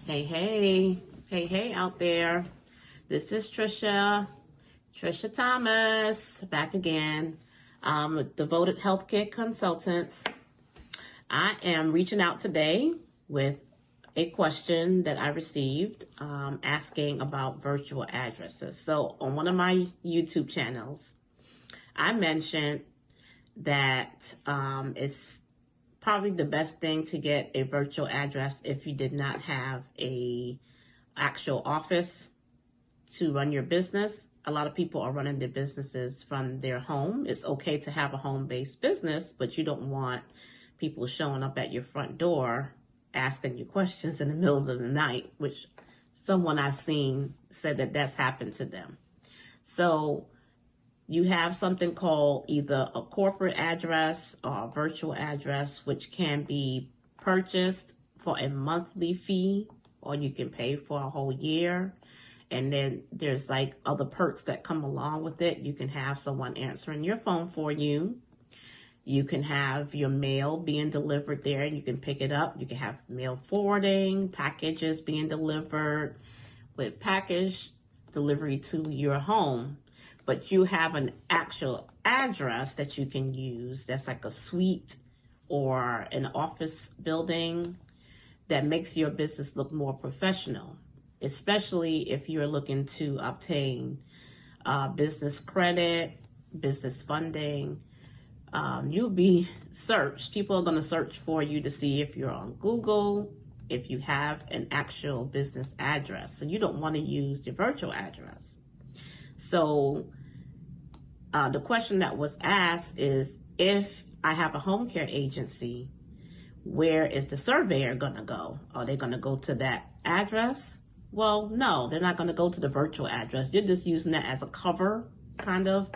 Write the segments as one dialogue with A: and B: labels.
A: Hey out there. This is Tricia Thomas, back again, with Devoted Healthcare Consultants. I am reaching out today with a question that I received, asking about virtual addresses. So on one of my YouTube channels, I mentioned that it's probably the best thing to get a virtual address if you did not have a actual office to run your business. A lot of people are running their businesses from their home. It's okay to have a home-based business, but you don't want people showing up at your front door asking you questions in the middle of the night, which someone I've seen said that that's happened to them. So you have something called either a corporate address or a virtual address, which can be purchased for a monthly fee, or you can pay for a whole year. And then there's like other perks that come along with it. You can have someone answering your phone for you. You can have your mail being delivered there and you can pick it up. You can have mail forwarding, packages being delivered with package delivery to your home. But you have an actual address that you can use that's like a suite or an office building that makes your business look more professional, especially if you're looking to obtain business credit, business funding. You'll be searched. People are going to search for you to see if you're on Google, if you have an actual business address. So you don't want to use your virtual address. So the question that was asked is, if I have a home care agency, where is the surveyor going to go? Are they going to go to that address? Well, no, they're not going to go to the virtual address. You're just using that as a cover, kind of.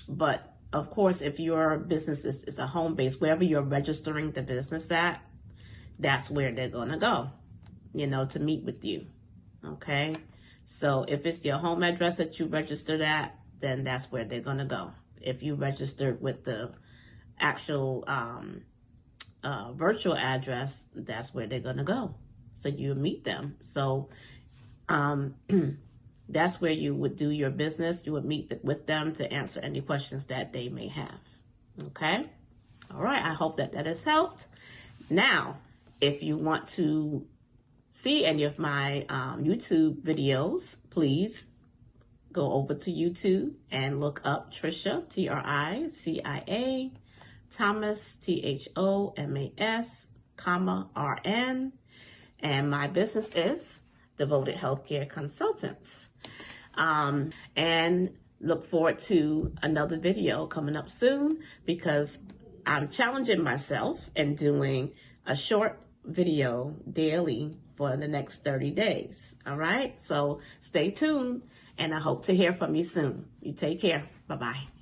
A: But of course, if your business is a home base, wherever you're registering the business at, that's where they're going to go, to meet with you. Okay. So if it's your home address that you registered at, then that's where they're going to go. If you registered with the actual virtual address, that's where they're going to go. So you meet them. So that's where you would do your business. You would meet with them to answer any questions that they may have. Okay? All right. I hope that has helped. Now, if you want to see any of my YouTube videos, please go over to YouTube and look up Tricia, Tricia, Thomas, Thomas, RN. And my business is Devoted Healthcare Consultants. And look forward to another video coming up soon, because I'm challenging myself and doing a short video daily for the next 30 days. All right. So stay tuned and I hope to hear from you soon. You take care. Bye-bye.